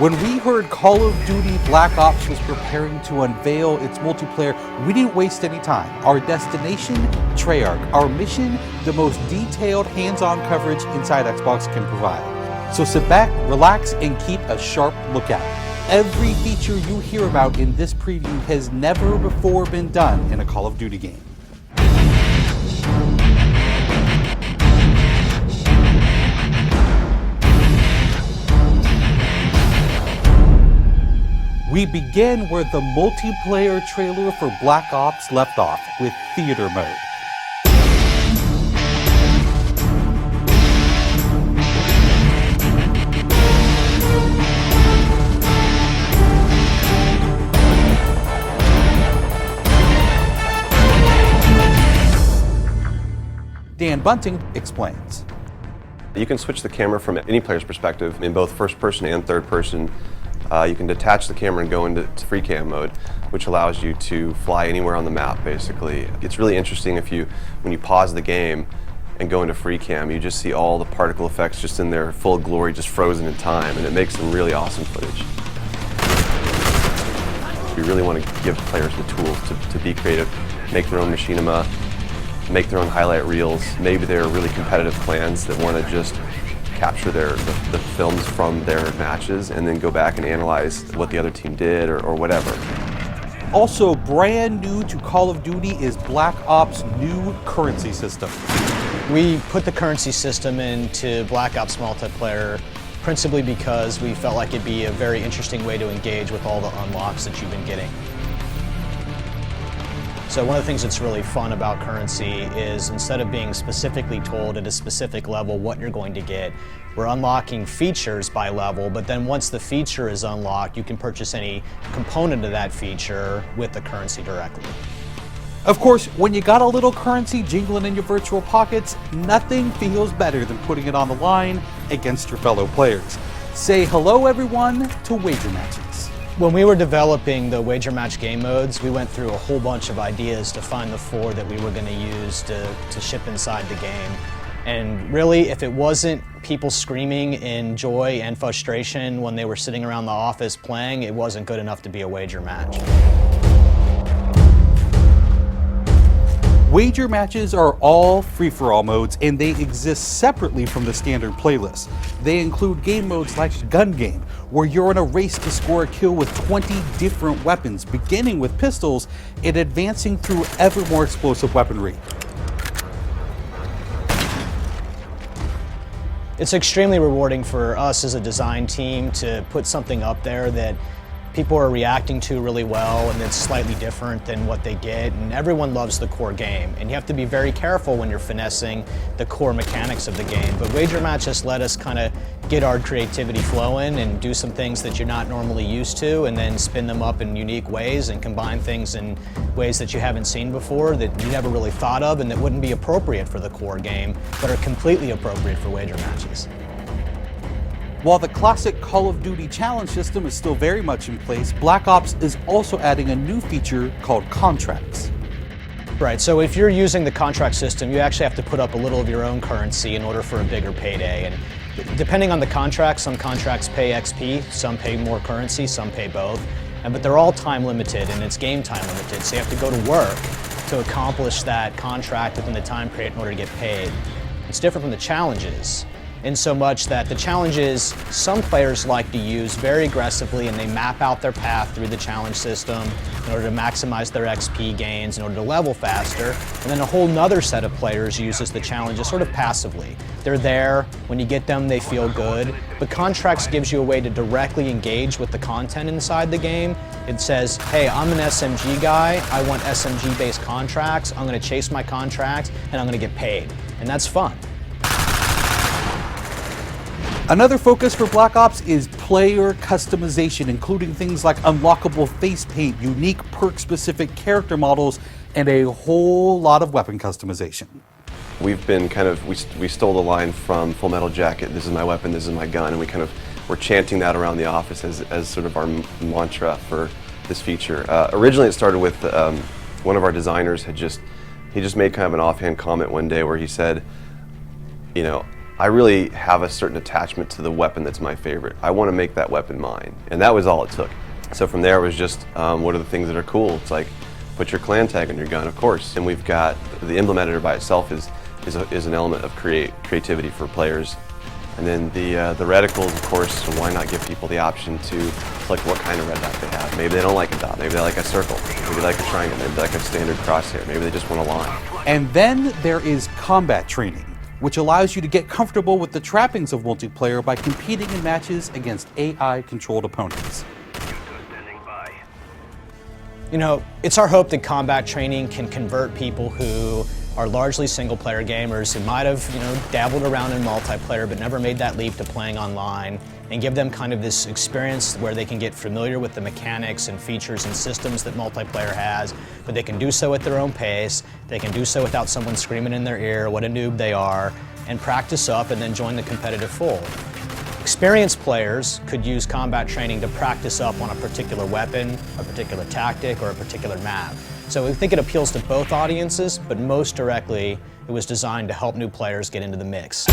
When we heard Call of Duty Black Ops was preparing to unveil its multiplayer, we didn't waste any time. Our destination, Treyarch. Our mission, the most detailed hands-on coverage inside Xbox can provide. So sit back, relax, and keep a sharp lookout. Every feature you hear about in this preview has never before been done in a Call of Duty game. We begin where the multiplayer trailer for Black Ops left off, with theater mode. Dan Bunting explains. You can switch the camera from any player's perspective in both first person and third person. You can detach the camera and go into free cam mode, which allows you to fly anywhere on the map, basically. It's really interesting when you pause the game and go into free cam, you just see all the particle effects just in their full glory, just frozen in time, and it makes some really awesome footage. We really want to give players the tools to be creative, make their own machinima, make their own highlight reels. Maybe they're really competitive clans that want to just capture the films from their matches and then go back and analyze what the other team did or whatever. Also brand new to Call of Duty is Black Ops' new currency system. We put the currency system into Black Ops multiplayer principally because we felt like it'd be a very interesting way to engage with all the unlocks that you've been getting. So one of the things that's really fun about currency is instead of being specifically told at a specific level what you're going to get, we're unlocking features by level, but then once the feature is unlocked, you can purchase any component of that feature with the currency directly. Of course, when you got a little currency jingling in your virtual pockets, nothing feels better than putting it on the line against your fellow players. Say hello, everyone, to wager matches. When we were developing the wager match game modes, we went through a whole bunch of ideas to find the 4 that we were going to use to ship inside the game. And really, if it wasn't people screaming in joy and frustration when they were sitting around the office playing, it wasn't good enough to be a wager match. Wager matches are all free-for-all modes, and they exist separately from the standard playlist. They include game modes like Gun Game, where you're in a race to score a kill with 20 different weapons, beginning with pistols and advancing through ever more explosive weaponry. It's extremely rewarding for us as a design team to put something up there that people are reacting to really well and it's slightly different than what they get, and everyone loves the core game. And you have to be very careful when you're finessing the core mechanics of the game. But wager matches let us kind of get our creativity flowing and do some things that you're not normally used to, and then spin them up in unique ways and combine things in ways that you haven't seen before that you never really thought of and that wouldn't be appropriate for the core game, but are completely appropriate for wager matches. While the classic Call of Duty challenge system is still very much in place, Black Ops is also adding a new feature called contracts. Right, so if you're using the contract system, you actually have to put up a little of your own currency in order for a bigger payday. And depending on the contract, some contracts pay XP, some pay more currency, some pay both. But they're all time limited and it's game time limited, so you have to go to work to accomplish that contract within the time period in order to get paid. It's different from the challenges, in so much that the challenges some players like to use very aggressively, and they map out their path through the challenge system in order to maximize their XP gains, in order to level faster. And then a whole nother set of players uses the challenges sort of passively. They're there, when you get them they feel good, but contracts gives you a way to directly engage with the content inside the game. It says, hey, I'm an SMG guy, I want SMG based contracts, I'm going to chase my contracts and I'm going to get paid. And that's fun. Another focus for Black Ops is player customization, including things like unlockable face paint, unique perk-specific character models, and a whole lot of weapon customization. We've been we stole the line from Full Metal Jacket, this is my weapon, this is my gun, and we're chanting that around the office as sort of our mantra for this feature. Originally it started with one of our designers he just made kind of an offhand comment one day where he said, you know, I really have a certain attachment to the weapon that's my favorite. I want to make that weapon mine, and that was all it took. So from there it was just, what are the things that are cool? It's like, put your clan tag on your gun, of course. And we've got, the emblem editor by itself is an element of creativity for players. And then the reticles, of course, so why not give people the option to select what kind of red dot they have. Maybe they don't like a dot, maybe they like a circle, maybe they like a triangle, maybe they like a standard crosshair, maybe they just want a line. And then there is combat training, which allows you to get comfortable with the trappings of multiplayer by competing in matches against AI-controlled opponents. You know, it's our hope that combat training can convert people who are largely single-player gamers who might have, dabbled around in multiplayer but never made that leap to playing online, and give them kind of this experience where they can get familiar with the mechanics and features and systems that multiplayer has, but they can do so at their own pace. They can do so without someone screaming in their ear what a noob they are, and practice up and then join the competitive fold. Experienced players could use combat training to practice up on a particular weapon, a particular tactic, or a particular map. So we think it appeals to both audiences, but most directly, it was designed to help new players get into the mix.